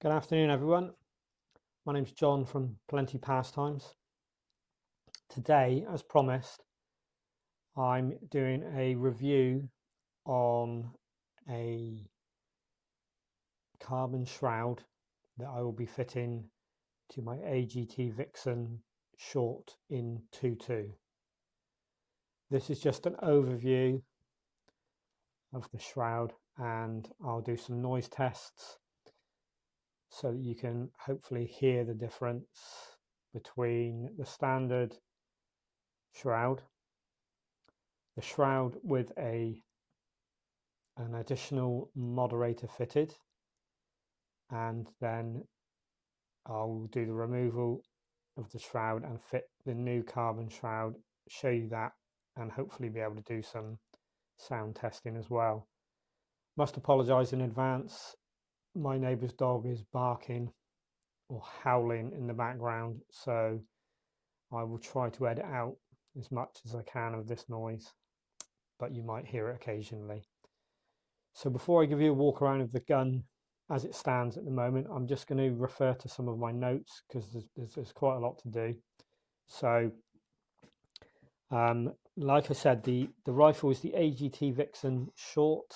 Good afternoon, everyone. My name's John from Plentypastimes. Today, as promised, I'm doing a review on a carbon shroud that I will be fitting to my AGT Vixen short in 2.2. This is just an overview of the shroud, and I'll do some noise tests so that you can hopefully hear the difference between the standard shroud, the shroud with an additional moderator fitted, and then I'll do the removal of the shroud and fit the new carbon shroud, show you that, and hopefully be able to do some sound testing as well. Must apologise in advance, my neighbour's dog is barking or howling in the background, so I will try to edit out as much as I can of this noise, but you might hear it occasionally. So before I give you a walk around of the gun as it stands at the moment, I'm just going to refer to some of my notes because there's quite a lot to do. So like I said, the rifle is the AGT Vixen short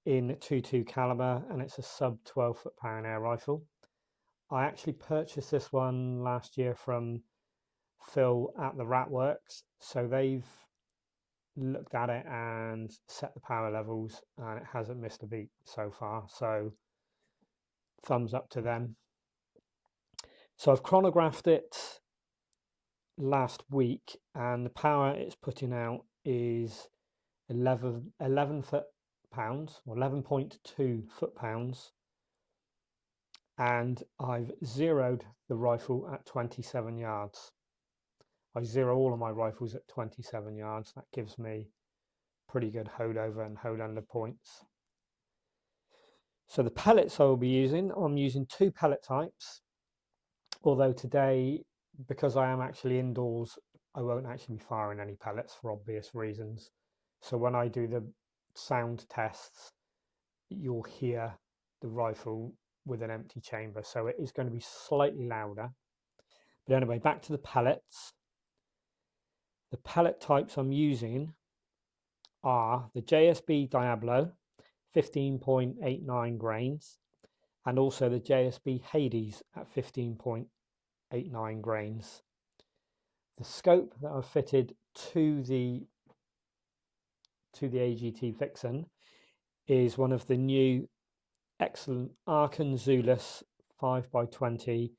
in 2.2 caliber, and it's a sub 12 foot-pound air rifle. I actually purchased this one last year from Phil at the Ratworks, so they've looked at it and set the power levels, and it hasn't missed a beat so far, so thumbs up to them. So I've chronographed it last week, and the power it's putting out is 11 foot-pounds, or 11.2 foot-pounds, and I've zeroed the rifle at 27 yards. I zero all of my rifles at 27 yards. That gives me pretty good hold over and hold under points. So the pellets I will be using, I'm using two pellet types, although today, because I am actually indoors, I won't actually be firing any pellets for obvious reasons. So when I do the sound tests, you'll hear the rifle with an empty chamber, so it is going to be slightly louder. But anyway, back to the pellets. The pellet types I'm using are the JSB Diablo 15.89 grains, and also the JSB Hades at 15.89 grains. The scope that I've fitted to the AGT Vixen is one of the new excellent ARKEN ZULUS 5x20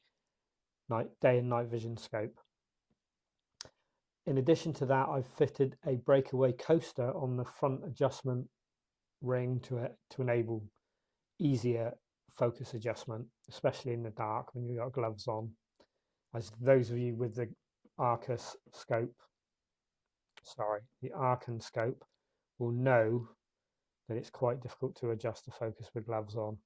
day and night vision scope. In addition to that, I've fitted a breakaway coaster on the front adjustment ring to enable easier focus adjustment, especially in the dark when you've got gloves on. As those of you with the ARKEN scope, the ARKEN scope will know that it's quite difficult to adjust the focus with gloves on.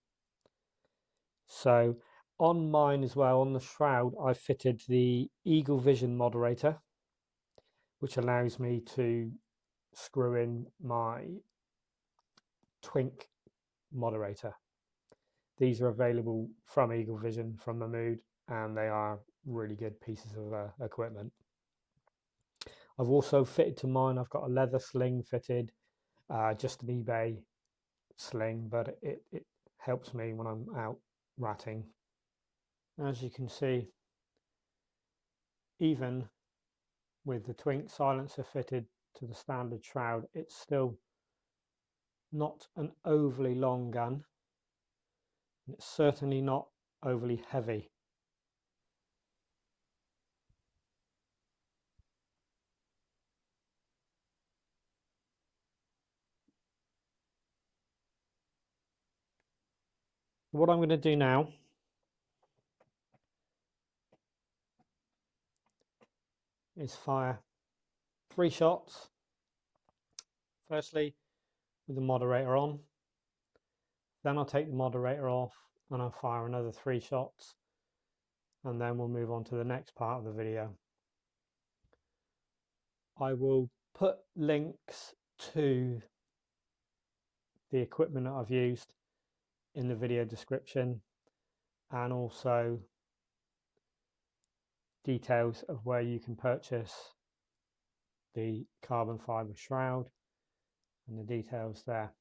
So on mine as well, on the shroud, I've fitted the Eagle Vision moderator, which allows me to screw in my Twink moderator. These are available from Eagle Vision, from Mahmood, and they are really good pieces of equipment. I've also fitted to mine, I've got a leather sling fitted, just an eBay sling, but it helps me when I'm out ratting. As you can see, even with the Twink silencer fitted to the standard shroud, it's still not an overly long gun. It's certainly not overly heavy. What I'm going to do now is fire 3 shots. Firstly, with the moderator on. Then I'll take the moderator off and I'll fire another 3 shots. And then we'll move on to the next part of the video. I will put links to the equipment that I've used in the video description, and also details of where you can purchase the carbon fibre shroud and the details there.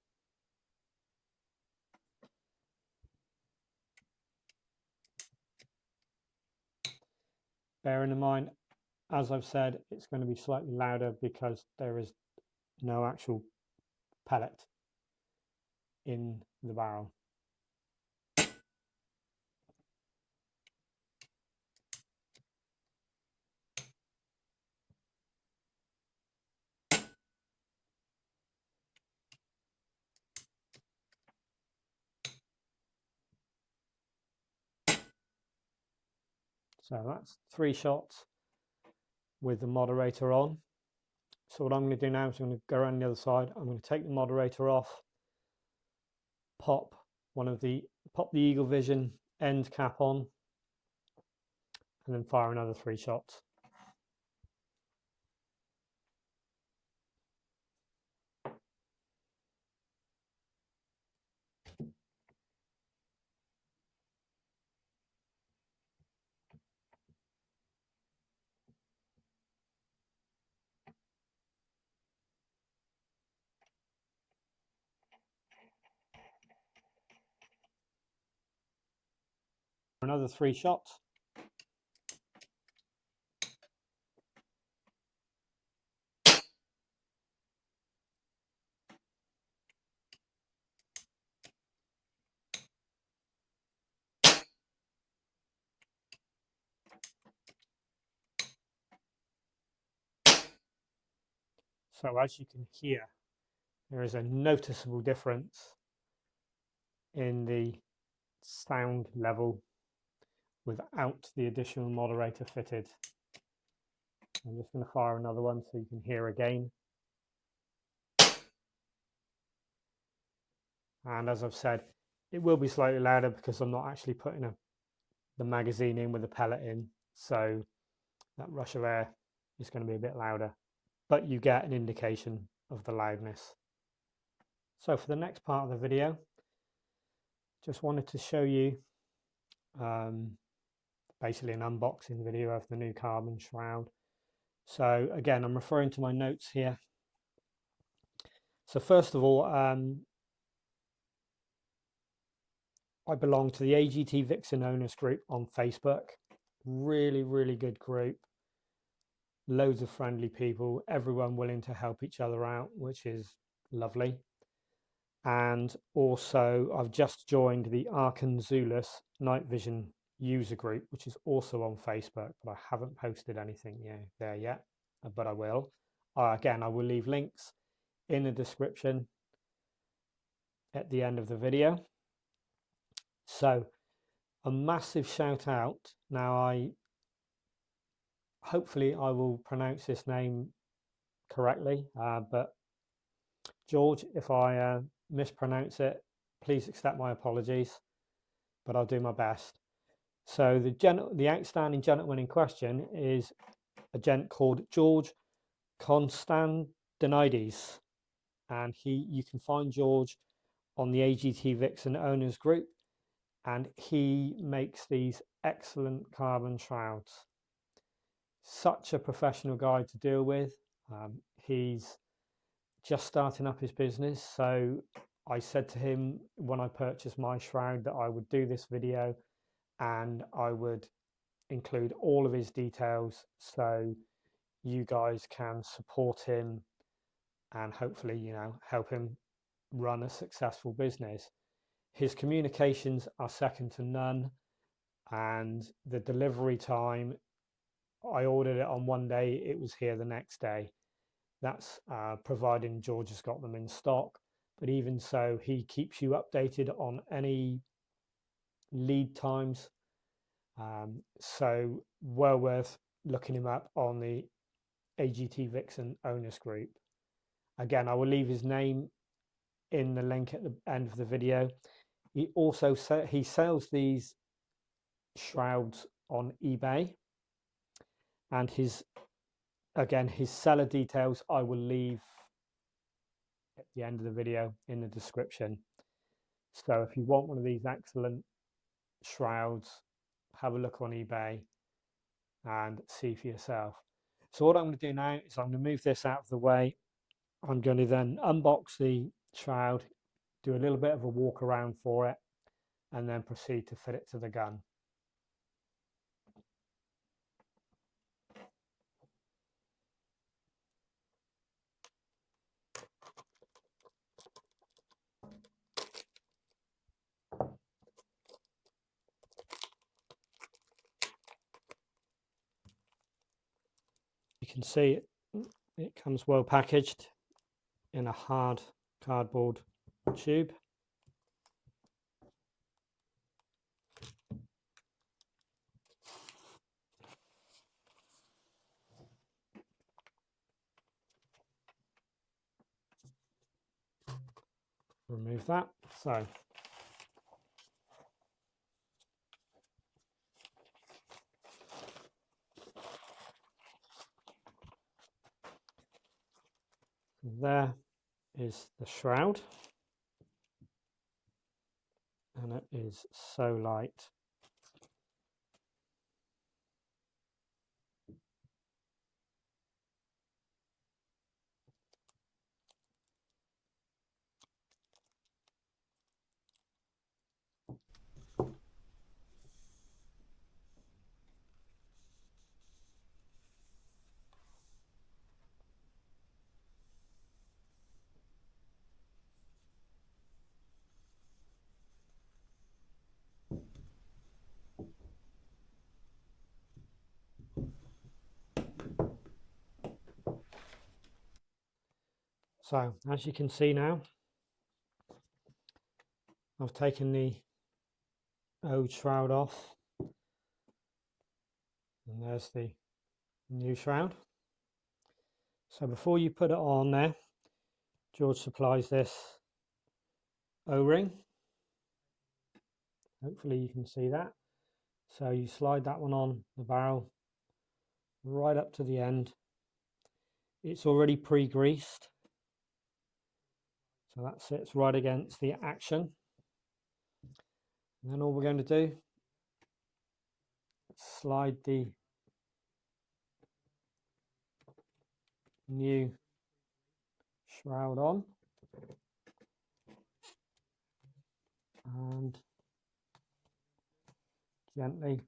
Bearing in mind, as I've said, it's going to be slightly louder because there is no actual pellet in the barrel. So that's 3 shots with the moderator on. So what I'm going to do now is I'm going to go around the other side. I'm going to take the moderator off, pop the Eagle Vision end cap on, and then fire another 3 shots. Another 3 shots. So as you can hear, there is a noticeable difference in the sound level without the additional moderator fitted. I'm just going to fire another one so you can hear again. And as I've said, it will be slightly louder because I'm not actually putting the magazine in with the pellet in, so that rush of air is going to be a bit louder, but you get an indication of the loudness. So for the next part of the video, just wanted to show you basically an unboxing video of the new carbon shroud. So again, I'm referring to my notes here. So first of all, I belong to the AGT Vixen Owners group on Facebook. Really good group. Loads of friendly people, everyone willing to help each other out, which is lovely. And also I've just joined the ARKEN ZULUS Night Vision user group, which is also on Facebook, but I haven't posted anything there yet, but I will. Again, I will leave links in the description at the end of the video. So a massive shout out. Now hopefully I will pronounce this name correctly, but George, if I mispronounce it, please accept my apologies, but I'll do my best. So the outstanding gentleman in question is a gent called George Constandinides, and you can find George on the AGT Vixen Owners group, and he makes these excellent carbon shrouds. Such a professional guy to deal with. He's just starting up his business, so I said to him when I purchased my shroud that I would do this video and I would include all of his details so you guys can support him and hopefully help him run a successful business. His communications are second to none, and the delivery time, I ordered it on one day, it was here the next day. That's providing George has got them in stock, but even so, he keeps you updated on any lead times, so well worth looking him up on the AGT Vixen Owners group. Again, I will leave his name in the link at the end of the video. He also he sells these shrouds on eBay, and his seller details I will leave at the end of the video in the description. So if you want one of these excellent shrouds, have a look on eBay and see for yourself. So what I'm going to do now is I'm going to move this out of the way. I'm going to then unbox the shroud, do a little bit of a walk around for it, and then proceed to fit it to the gun. You can see it comes well packaged in a hard cardboard tube. Remove that. So there is the shroud, and it is so light. So as you can see now, I've taken the old shroud off, and there's the new shroud. So before you put it on there, George supplies this O-ring. Hopefully you can see that. So you slide that one on the barrel right up to the end. It's already pre-greased, so that sits right against the action. And then all we're going to do, slide the new shroud on, and gently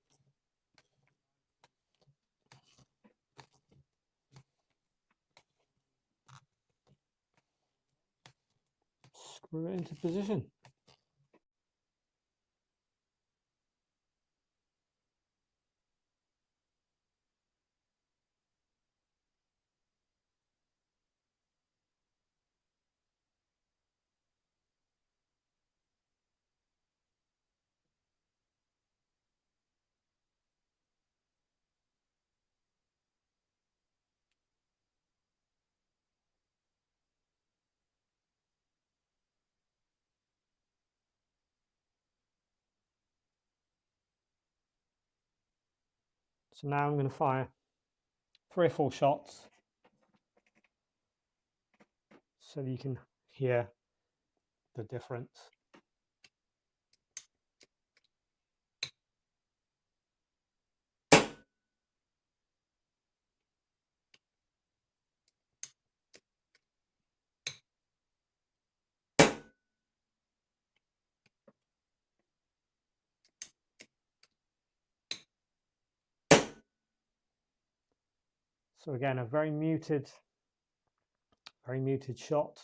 screw it into position. So now I'm going to fire 3 or 4 shots so that you can hear the difference. So again, a very muted shot.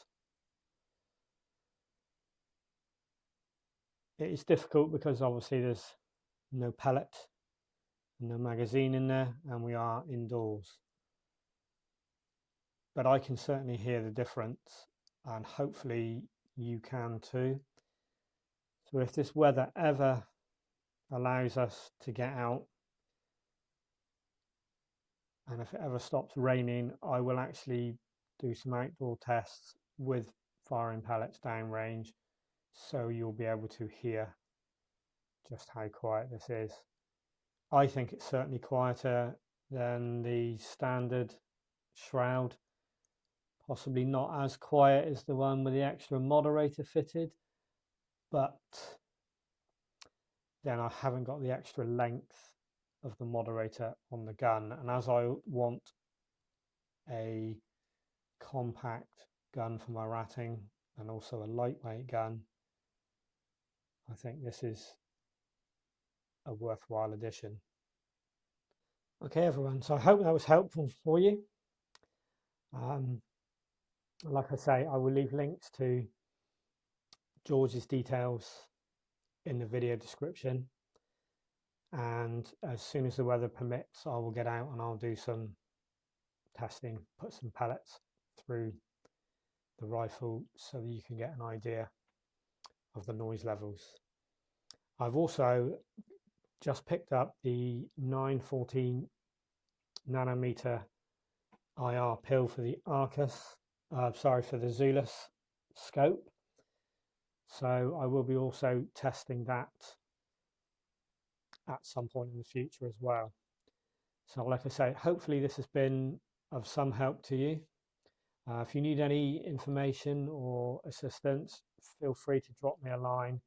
It is difficult because obviously there's no pellet, no magazine in there, and we are indoors. But I can certainly hear the difference, and hopefully you can too. So if this weather ever allows us to get out, and if it ever stops raining, I will actually do some outdoor tests with firing pellets downrange, so you'll be able to hear just how quiet this is. I think it's certainly quieter than the standard shroud, possibly not as quiet as the one with the extra moderator fitted, but then I haven't got the extra length of the moderator on the gun. And as I want a compact gun for my ratting and also a lightweight gun, I think this is a worthwhile addition. Okay, everyone, so I hope that was helpful for you. Like I say, I will leave links to George's details in the video description, and as soon as the weather permits, I will get out and I'll do some testing, put some pellets through the rifle so that you can get an idea of the noise levels. I've also just picked up the 914 nanometer IR pill for the for the Zulus scope. So I will be also testing that at some point in the future as well. So like I say, hopefully this has been of some help to you. If you need any information or assistance, feel free to drop me a line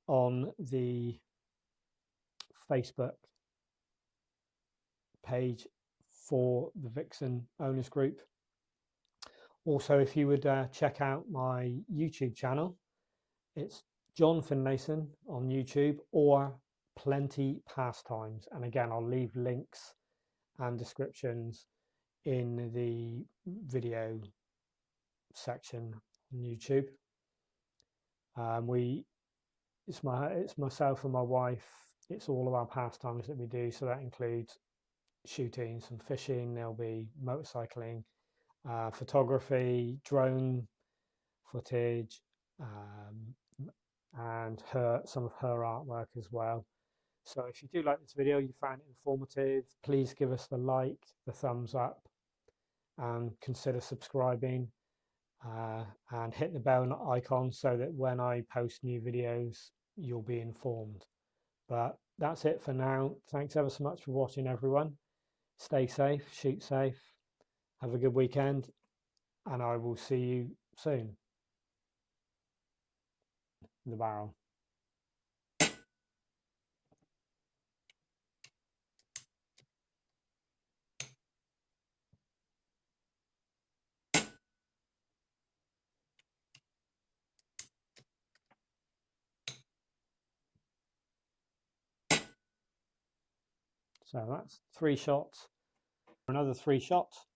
on the Facebook page for the Vixen Owners Group. Also, if you would check out my YouTube channel, it's John Finlayson on YouTube or Plentypastimes. And again, I'll leave links and descriptions in the video section on YouTube. It's myself and my wife. It's all of our pastimes that we do. So that includes shooting, some fishing. There'll be motorcycling, photography, drone footage, and some of her artwork as well. So if you do like this video, you found it informative, please give us the like, the thumbs up, and consider subscribing, and hit the bell icon so that when I post new videos, you'll be informed. But that's it for now. Thanks ever so much for watching, everyone. Stay safe, shoot safe, have a good weekend, and I will see you soon. The barrel. So that's 3 shots. Another 3 shots.